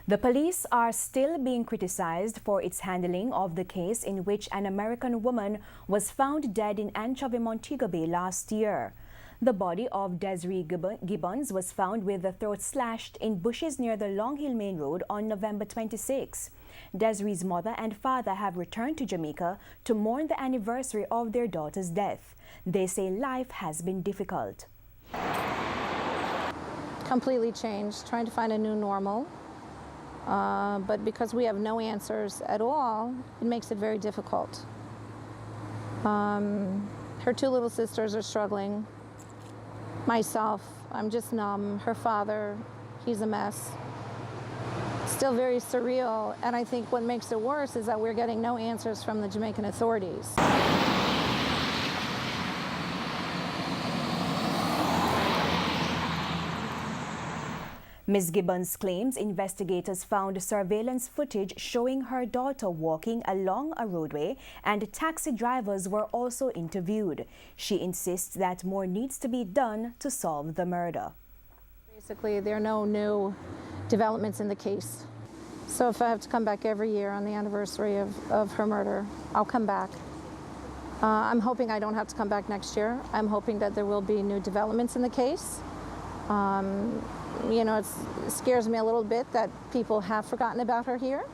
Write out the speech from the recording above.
The police are still being criticized for its handling of the case in which an American woman was found dead in Anchovy, Montego Bay last year. The body of Desiree Gibbons was found with the throat slashed in bushes near the Long Hill Main Road on November 26. Desiree's mother and father have returned to Jamaica to mourn the anniversary of their daughter's death. They say life has been difficult. Completely changed, trying to find a new normal. But because we have no answers at all, it makes it very difficult. Her two little sisters are struggling. Myself, I'm just numb. Her father, he's a mess. Still very surreal, and I think what makes it worse is that we're getting no answers from the Jamaican authorities. Ms. Gibbons claims investigators found surveillance footage showing her daughter walking along a roadway, and taxi drivers were also interviewed. She insists that more needs to be done to solve the murder. Basically, there are no new developments in the case. So if I have to come back every year on the anniversary of her murder, I'll come back. I'm hoping I don't have to come back next year. I'm hoping that there will be new developments in the case. You know, it scares me a little bit that people have forgotten about her here.